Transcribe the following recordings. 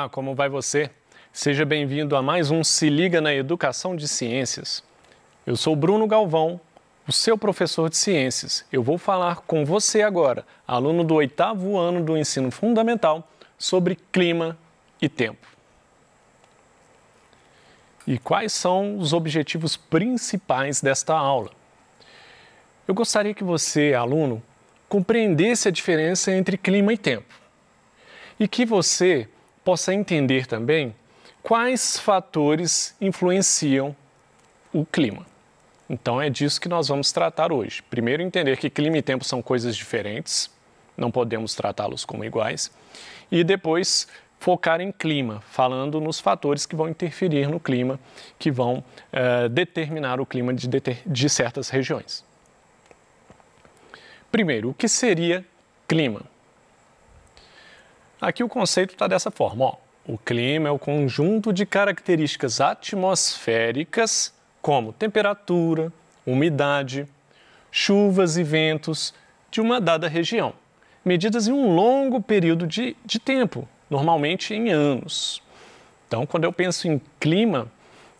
Olá, como vai você? Seja bem-vindo a mais um Se Liga na Educação de Ciências. Eu sou Bruno Galvão, o seu professor de ciências. Eu vou falar com você agora, aluno do 8º ano do ensino fundamental, sobre clima e tempo. E quais são os objetivos principais desta aula? Eu gostaria que você, aluno, compreendesse a diferença entre clima e tempo. E que você possa entender também quais fatores influenciam o clima. Então é disso que nós vamos tratar hoje. Primeiro, entender que clima e tempo são coisas diferentes, não podemos tratá-los como iguais. E depois, focar em clima, falando nos fatores que vão interferir no clima, que vão determinar o clima de certas regiões. Primeiro, o que seria clima? Aqui o conceito está dessa forma, ó. O clima é o conjunto de características atmosféricas, como temperatura, umidade, chuvas e ventos de uma dada região, medidas em um longo período de tempo, normalmente em anos. Então, quando eu penso em clima,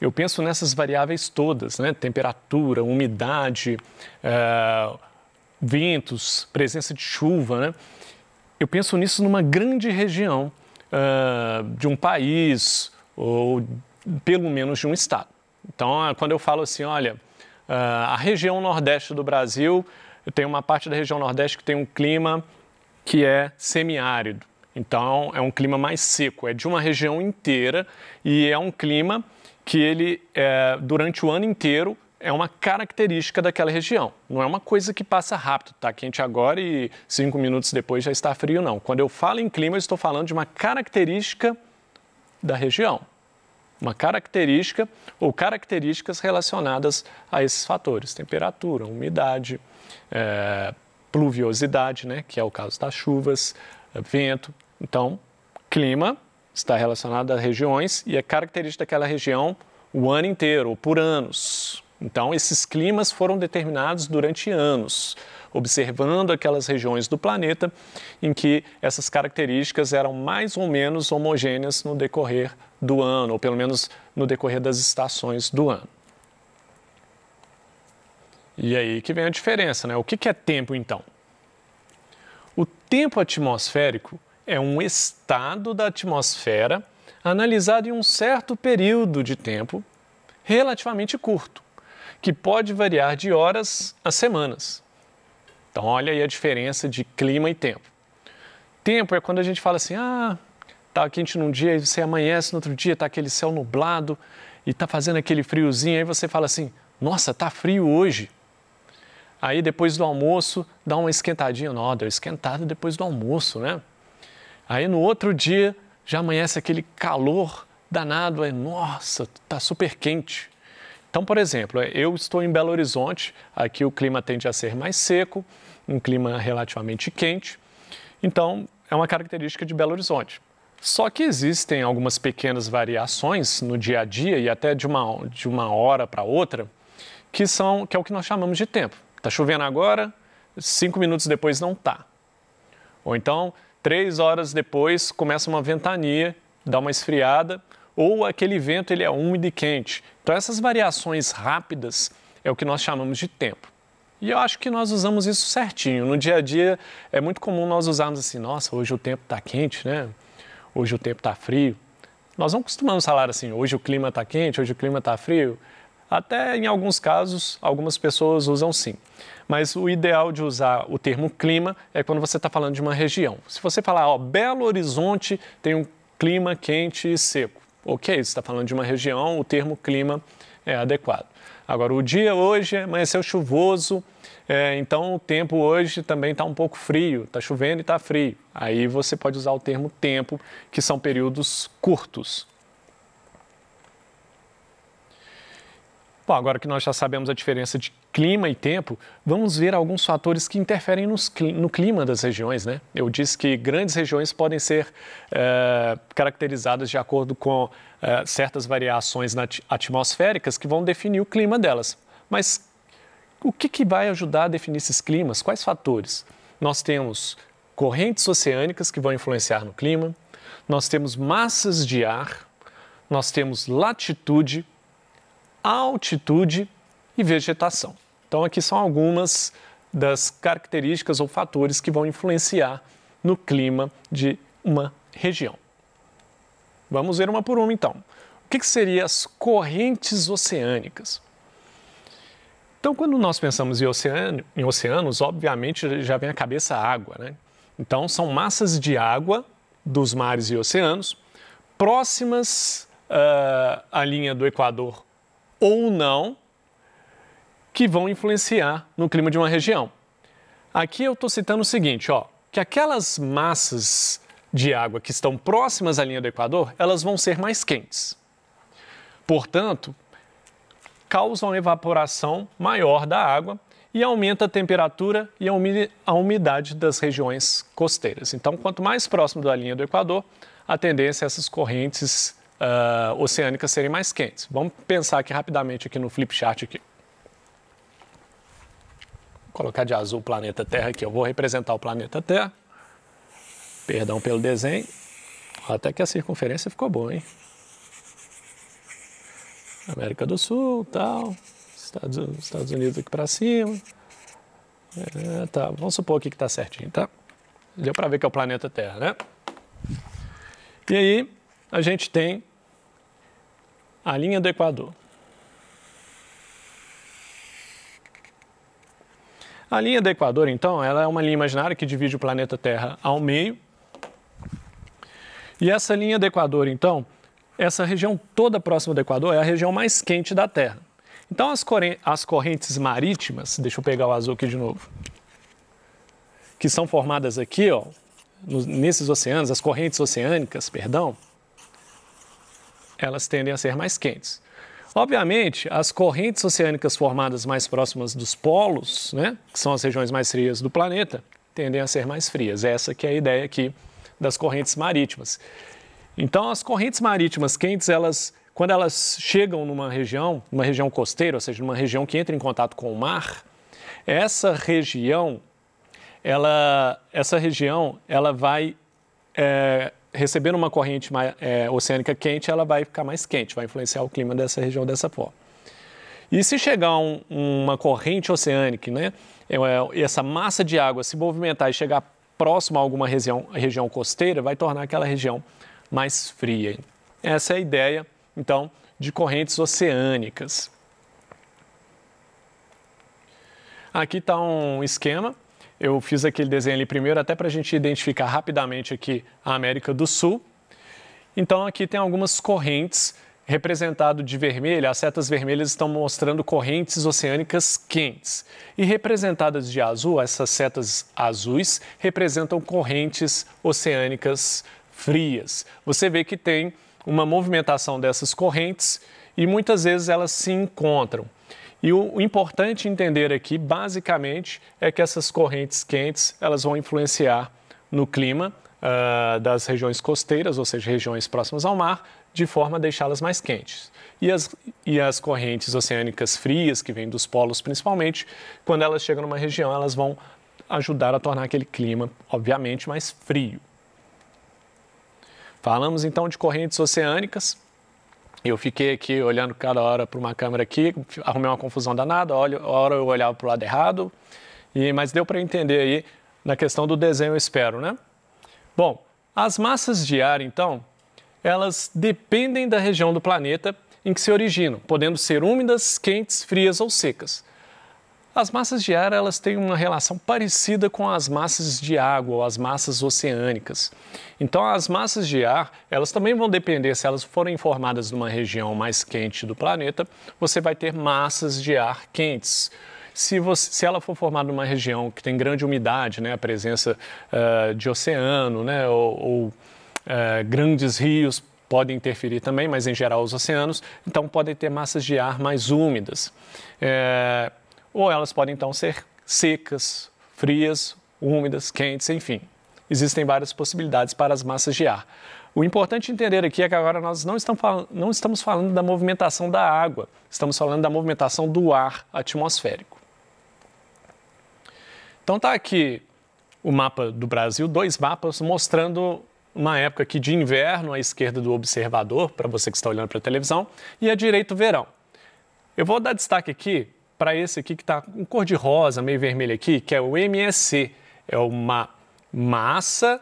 eu penso nessas variáveis todas, né? Temperatura, umidade, ventos, presença de chuva, né? Eu penso nisso numa grande região de um país ou pelo menos de um estado. Então, quando eu falo assim, olha, a região nordeste do Brasil, eu tenho uma parte da região nordeste que tem um clima que é semiárido. Então, é um clima mais seco, é de uma região inteira e é um clima que ele, durante o ano inteiro, é uma característica daquela região. Não é uma coisa que passa rápido, está quente agora e 5 minutos depois já está frio, não. Quando eu falo em clima, eu estou falando de uma característica da região. Uma característica ou características relacionadas a esses fatores. Temperatura, umidade, pluviosidade, né, que é o caso das chuvas, vento. Então, clima está relacionado a regiões e é característica daquela região o ano inteiro, ou por anos. Então, esses climas foram determinados durante anos, observando aquelas regiões do planeta em que essas características eram mais ou menos homogêneas no decorrer do ano, ou pelo menos no decorrer das estações do ano. E aí que vem a diferença, né? O que é tempo, então? O tempo atmosférico é um estado da atmosfera analisado em um certo período de tempo relativamente curto, que pode variar de horas a semanas. Então, olha aí a diferença de clima e tempo. Tempo é quando a gente fala assim, tá quente num dia, e você amanhece no outro dia, tá aquele céu nublado e tá fazendo aquele friozinho, aí você fala assim, nossa, tá frio hoje. Aí depois do almoço, dá uma esquentadinha, não, deu esquentada depois do almoço, né? Aí no outro dia, já amanhece aquele calor danado, aí, nossa, tá super quente. Então, por exemplo, eu estou em Belo Horizonte, aqui o clima tende a ser mais seco, um clima relativamente quente, então é uma característica de Belo Horizonte. Só que existem algumas pequenas variações no dia a dia e até de uma hora para outra, que é o que nós chamamos de tempo. Está chovendo agora, 5 minutos depois não está. Ou então, 3 horas depois começa uma ventania, dá uma esfriada, ou aquele vento ele é úmido e quente. Então essas variações rápidas é o que nós chamamos de tempo. E eu acho que nós usamos isso certinho. No dia a dia é muito comum nós usarmos assim, nossa, hoje o tempo está quente, né? Hoje o tempo está frio. Nós não costumamos falar assim, hoje o clima está quente, hoje o clima está frio. Até em alguns casos, algumas pessoas usam sim. Mas o ideal de usar o termo clima é quando você está falando de uma região. Se você falar, ó, Belo Horizonte tem um clima quente e seco. Ok, você está falando de uma região, o termo clima é adequado. Agora, o dia hoje amanheceu chuvoso, então o tempo hoje também está um pouco frio, está chovendo e está frio. Aí você pode usar o termo tempo, que são períodos curtos. Bom, agora que nós já sabemos a diferença de clima e tempo, vamos ver alguns fatores que interferem no clima das regiões, né? Eu disse que grandes regiões podem ser caracterizadas de acordo com certas variações atmosféricas que vão definir o clima delas. Mas o que vai ajudar a definir esses climas? Quais fatores? Nós temos correntes oceânicas que vão influenciar no clima, nós temos massas de ar, nós temos latitude, altitude e vegetação. Então, aqui são algumas das características ou fatores que vão influenciar no clima de uma região. Vamos ver uma por uma, então. O que seriam as correntes oceânicas? Então, quando nós pensamos em oceanos, obviamente já vem à cabeça a água, né? Então, são massas de água dos mares e oceanos próximas à linha do Equador ou não, que vão influenciar no clima de uma região. Aqui eu estou citando o seguinte, ó, que aquelas massas de água que estão próximas à linha do Equador, elas vão ser mais quentes. Portanto, causam evaporação maior da água e aumenta a temperatura e a umidade das regiões costeiras. Então, quanto mais próximo da linha do Equador, a tendência é essas correntes oceânicas serem mais quentes. Vamos pensar aqui rapidamente aqui no flip chart aqui. Vou colocar de azul o planeta Terra aqui. Eu vou representar o planeta Terra. Perdão pelo desenho. Até que a circunferência ficou boa, hein? América do Sul, tal. Estados Unidos aqui para cima. Tá, vamos supor aqui que está certinho, tá? Deu para ver que é o planeta Terra, né? E aí, a gente tem a linha do Equador. A linha do Equador, então, ela é uma linha imaginária que divide o planeta Terra ao meio. E essa linha do Equador, então, essa região toda próxima do Equador é a região mais quente da Terra. Então, as correntes marítimas, deixa eu pegar o azul aqui de novo, que são formadas aqui, ó, nesses oceanos, as correntes oceânicas, perdão, elas tendem a ser mais quentes. Obviamente, as correntes oceânicas formadas mais próximas dos polos, né, que são as regiões mais frias do planeta, tendem a ser mais frias. Essa que é a ideia aqui das correntes marítimas. Então, as correntes marítimas quentes, quando elas chegam numa região costeira, ou seja, numa região que entra em contato com o mar, essa região vai recebendo uma corrente oceânica quente, ela vai ficar mais quente, vai influenciar o clima dessa região dessa forma. E se chegar uma corrente oceânica, né, essa massa de água se movimentar e chegar próximo a alguma região costeira, vai tornar aquela região mais fria. Essa é a ideia, então, de correntes oceânicas. Aqui está um esquema. Eu fiz aquele desenho ali primeiro até para a gente identificar rapidamente aqui a América do Sul. Então, aqui tem algumas correntes representado de vermelho. As setas vermelhas estão mostrando correntes oceânicas quentes. E representadas de azul, essas setas azuis representam correntes oceânicas frias. Você vê que tem uma movimentação dessas correntes e muitas vezes elas se encontram. E o importante entender aqui, basicamente, é que essas correntes quentes elas vão influenciar no clima das regiões costeiras, ou seja, regiões próximas ao mar, de forma a deixá-las mais quentes. E as correntes oceânicas frias, que vêm dos polos principalmente, quando elas chegam numa região, elas vão ajudar a tornar aquele clima, obviamente, mais frio. Falamos então de correntes oceânicas. Eu fiquei aqui olhando cada hora para uma câmera aqui, arrumei uma confusão danada, hora eu olhava para o lado errado, mas deu para entender aí na questão do desenho, eu espero, né? Bom, as massas de ar, então, elas dependem da região do planeta em que se originam, podendo ser úmidas, quentes, frias ou secas. As massas de ar, elas têm uma relação parecida com as massas de água ou as massas oceânicas. Então, as massas de ar, elas também vão depender, se elas forem formadas numa região mais quente do planeta, você vai ter massas de ar quentes. Se ela for formada numa região que tem grande umidade, né, a presença de oceano, né, ou grandes rios podem interferir também, mas em geral os oceanos, então podem ter massas de ar mais úmidas. Ou elas podem então ser secas, frias, úmidas, quentes, enfim. Existem várias possibilidades para as massas de ar. O importante entender aqui é que agora nós não estamos falando da movimentação da água, estamos falando da movimentação do ar atmosférico. Então está aqui o mapa do Brasil, 2 mapas mostrando uma época aqui de inverno à esquerda do observador, para você que está olhando para a televisão, e à direita o verão. Eu vou dar destaque aqui para esse aqui que está com cor de rosa, meio vermelho aqui, que é o MSC, é uma massa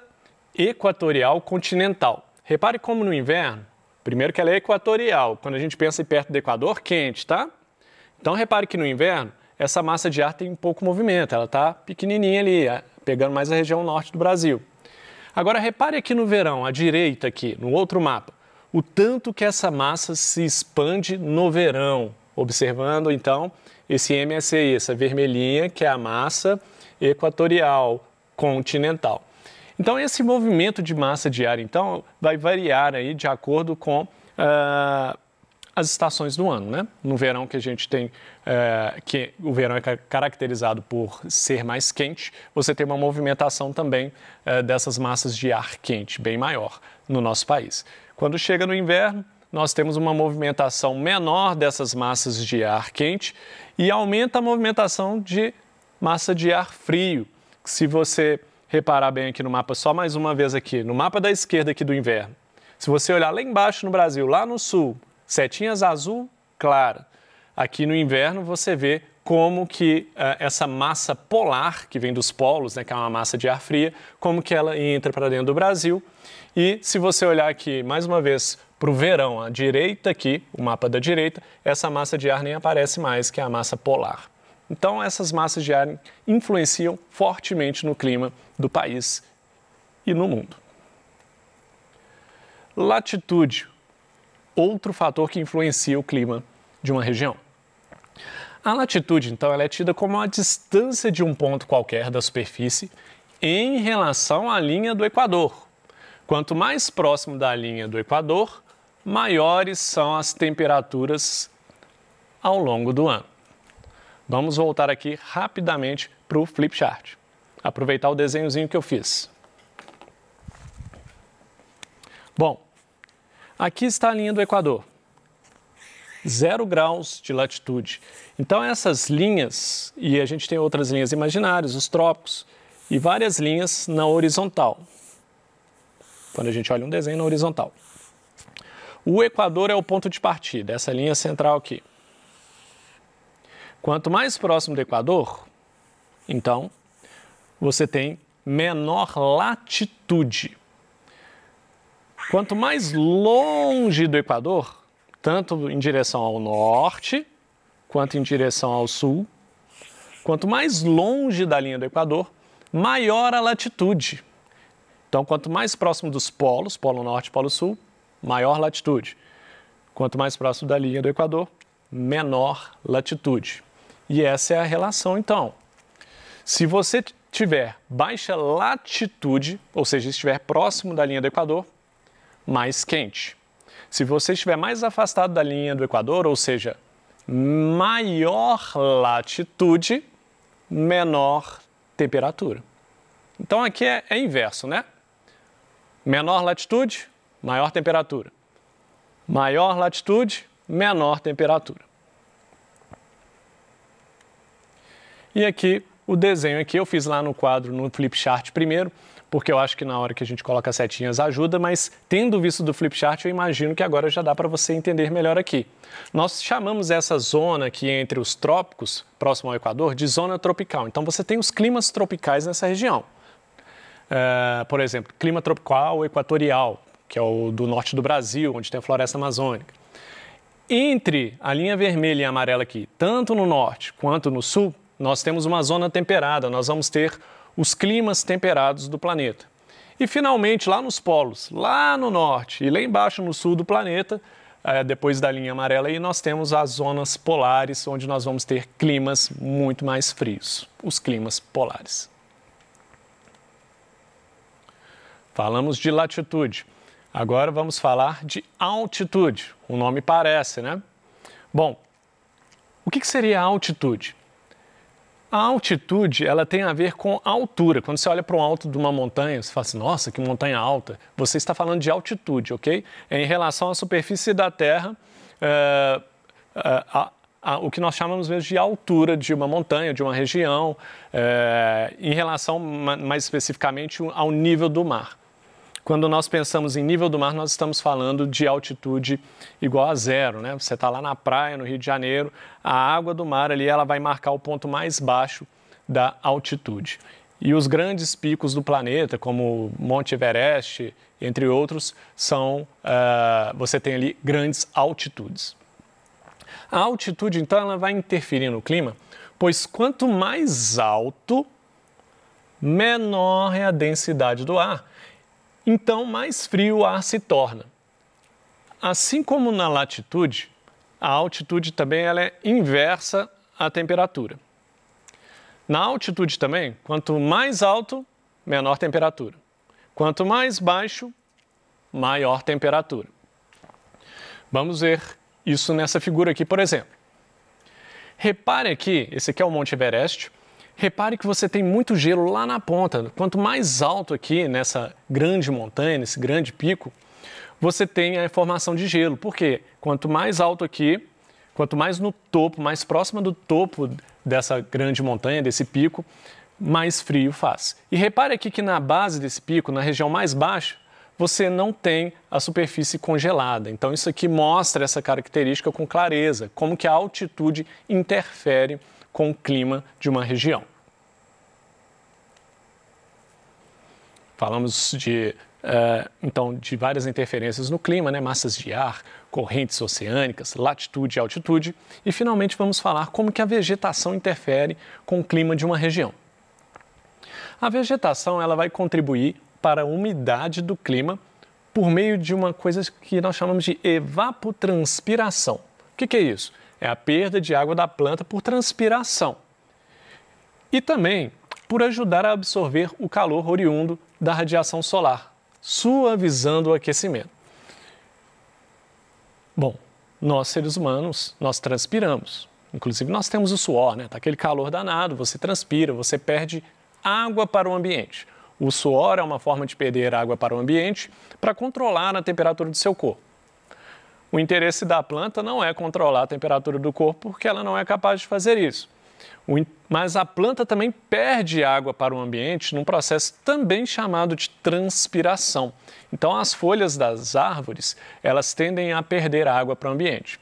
equatorial continental. Repare como no inverno, primeiro que ela é equatorial, quando a gente pensa em perto do Equador, quente, tá? Então repare que no inverno, essa massa de ar tem pouco movimento, ela está pequenininha ali, pegando mais a região norte do Brasil. Agora repare aqui no verão, à direita aqui, no outro mapa, o tanto que essa massa se expande no verão, observando então esse MSI, essa vermelhinha que é a massa equatorial continental. Então esse movimento de massa de ar então vai variar aí de acordo com as estações do ano, né? No verão que a gente tem, que o verão é caracterizado por ser mais quente, você tem uma movimentação também dessas massas de ar quente bem maior no nosso país. Quando chega no inverno, nós temos uma movimentação menor dessas massas de ar quente e aumenta a movimentação de massa de ar frio. Se você reparar bem aqui no mapa, só mais uma vez aqui, no mapa da esquerda aqui do inverno, se você olhar lá embaixo no Brasil, lá no sul, setinhas azul clara. Aqui no inverno você vê como que essa massa polar, que vem dos polos, né, que é uma massa de ar fria, como que ela entra para dentro do Brasil. E se você olhar aqui, mais uma vez, para o verão, à direita aqui, o mapa da direita, essa massa de ar nem aparece mais, que é a massa polar. Então, essas massas de ar influenciam fortemente no clima do país e no mundo. Latitude. Outro fator que influencia o clima de uma região. A latitude, então, ela é tida como a distância de um ponto qualquer da superfície em relação à linha do Equador. Quanto mais próximo da linha do Equador, maiores são as temperaturas ao longo do ano. Vamos voltar aqui rapidamente para o flip chart. Aproveitar o desenhozinho que eu fiz. Bom, aqui está a linha do Equador, 0 graus de latitude. Então essas linhas, e a gente tem outras linhas imaginárias, os trópicos, e várias linhas na horizontal. Quando a gente olha um desenho na horizontal. O Equador é o ponto de partida, essa linha central aqui. Quanto mais próximo do Equador, então, você tem menor latitude. Quanto mais longe do Equador, tanto em direção ao norte, quanto em direção ao sul, quanto mais longe da linha do Equador, maior a latitude. Então, quanto mais próximo dos polos, polo norte e polo sul, maior latitude. Quanto mais próximo da linha do Equador, menor latitude. E essa é a relação, então. Se você tiver baixa latitude, ou seja, estiver próximo da linha do Equador, mais quente. Se você estiver mais afastado da linha do Equador, ou seja, maior latitude, menor temperatura. Então aqui é inverso, né? Menor latitude, maior temperatura. Maior latitude, menor temperatura. E aqui, o desenho aqui eu fiz lá no quadro, no flip chart primeiro, porque eu acho que na hora que a gente coloca as setinhas ajuda, mas tendo visto do flip chart, eu imagino que agora já dá para você entender melhor aqui. Nós chamamos essa zona aqui entre os trópicos, próximo ao Equador, de zona tropical. Então você tem os climas tropicais nessa região. Por exemplo, clima tropical equatorial, que é o do norte do Brasil, onde tem a floresta amazônica. Entre a linha vermelha e a amarela aqui, tanto no norte quanto no sul, nós temos uma zona temperada, nós vamos ter os climas temperados do planeta. E finalmente, lá nos polos, lá no norte e lá embaixo no sul do planeta, depois da linha amarela, aí nós temos as zonas polares, onde nós vamos ter climas muito mais frios, os climas polares. Falamos de latitude. Agora vamos falar de altitude. O nome parece, né? Bom, o que seria a altitude? A altitude, ela tem a ver com altura. Quando você olha para o alto de uma montanha, você fala assim, nossa, que montanha alta. Você está falando de altitude, ok? É em relação à superfície da Terra, o que nós chamamos mesmo de altura de uma montanha, de uma região, em relação mais especificamente ao nível do mar. Quando nós pensamos em nível do mar, nós estamos falando de altitude igual a zero, né? Você está lá na praia, no Rio de Janeiro, a água do mar ali ela vai marcar o ponto mais baixo da altitude. E os grandes picos do planeta, como Monte Everest, entre outros, você tem ali grandes altitudes. A altitude, então, ela vai interferir no clima, pois quanto mais alto, menor é a densidade do ar. Então, mais frio o ar se torna. Assim como na latitude, a altitude também ela é inversa à temperatura. Na altitude também, quanto mais alto, menor temperatura. Quanto mais baixo, maior temperatura. Vamos ver isso nessa figura aqui, por exemplo. Repare aqui, esse aqui é o Monte Everest. Repare que você tem muito gelo lá na ponta. Quanto mais alto aqui nessa grande montanha, nesse grande pico, você tem a formação de gelo. Por quê? Quanto mais alto aqui, quanto mais no topo, mais próxima do topo dessa grande montanha, desse pico, mais frio faz. E repare aqui que na base desse pico, na região mais baixa, você não tem a superfície congelada. Então isso aqui mostra essa característica com clareza, como que a altitude interfere com o clima de uma região. Falamos então de várias interferências no clima, né? Massas de ar, correntes oceânicas, latitude e altitude. E finalmente vamos falar como que a vegetação interfere com o clima de uma região. A vegetação ela vai contribuir para a umidade do clima por meio de uma coisa que nós chamamos de evapotranspiração. O que é isso? É a perda de água da planta por transpiração. E também por ajudar a absorver o calor oriundo da radiação solar, suavizando o aquecimento. Bom, nós seres humanos, nós transpiramos. Inclusive nós temos o suor, né? Tá aquele calor danado, você transpira, você perde água para o ambiente. O suor é uma forma de perder água para o ambiente para controlar a temperatura do seu corpo. O interesse da planta não é controlar a temperatura do corpo, porque ela não é capaz de fazer isso. Mas a planta também perde água para o ambiente num processo também chamado de transpiração. Então, as folhas das árvores, elas tendem a perder água para o ambiente.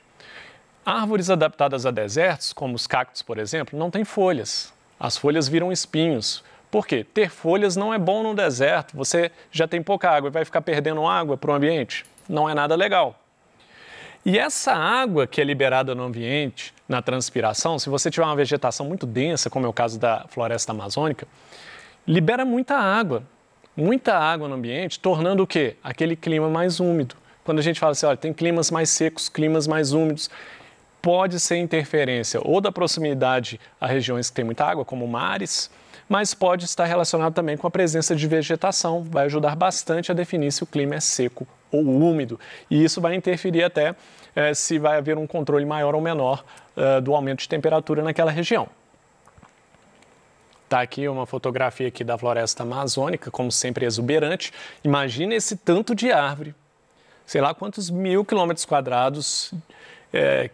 Árvores adaptadas a desertos, como os cactos, por exemplo, não têm folhas. As folhas viram espinhos. Por quê? Ter folhas não é bom no deserto. Você já tem pouca água e vai ficar perdendo água para o ambiente. Não é nada legal. E essa água que é liberada no ambiente, na transpiração, se você tiver uma vegetação muito densa, como é o caso da floresta amazônica, libera muita água no ambiente, tornando o quê? Aquele clima mais úmido. Quando a gente fala assim, olha, tem climas mais secos, climas mais úmidos, pode ser interferência ou da proximidade a regiões que têm muita água, como mares, mas pode estar relacionado também com a presença de vegetação, vai ajudar bastante a definir se o clima é seco ou úmido, e isso vai interferir até se vai haver um controle maior ou menor do aumento de temperatura naquela região. Está aqui uma fotografia aqui da floresta amazônica, como sempre exuberante. Imagina esse tanto de árvore, sei lá quantos 1000 quilômetros quadrados,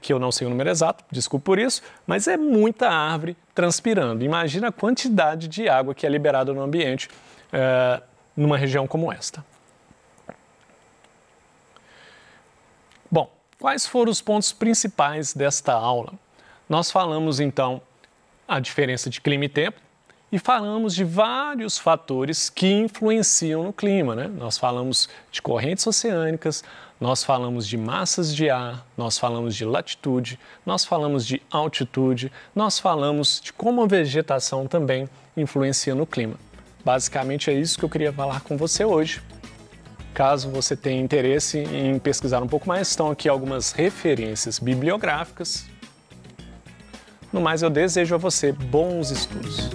que eu não sei o número exato, desculpe por isso, mas é muita árvore transpirando. Imagina a quantidade de água que é liberada no ambiente numa região como esta. Bom, quais foram os pontos principais desta aula? Nós falamos então a diferença de clima e tempo e falamos de vários fatores que influenciam no clima, né? Nós falamos de correntes oceânicas, nós falamos de massas de ar, nós falamos de latitude, nós falamos de altitude, nós falamos de como a vegetação também influencia no clima. Basicamente é isso que eu queria falar com você hoje. Caso você tenha interesse em pesquisar um pouco mais, estão aqui algumas referências bibliográficas. No mais, eu desejo a você bons estudos.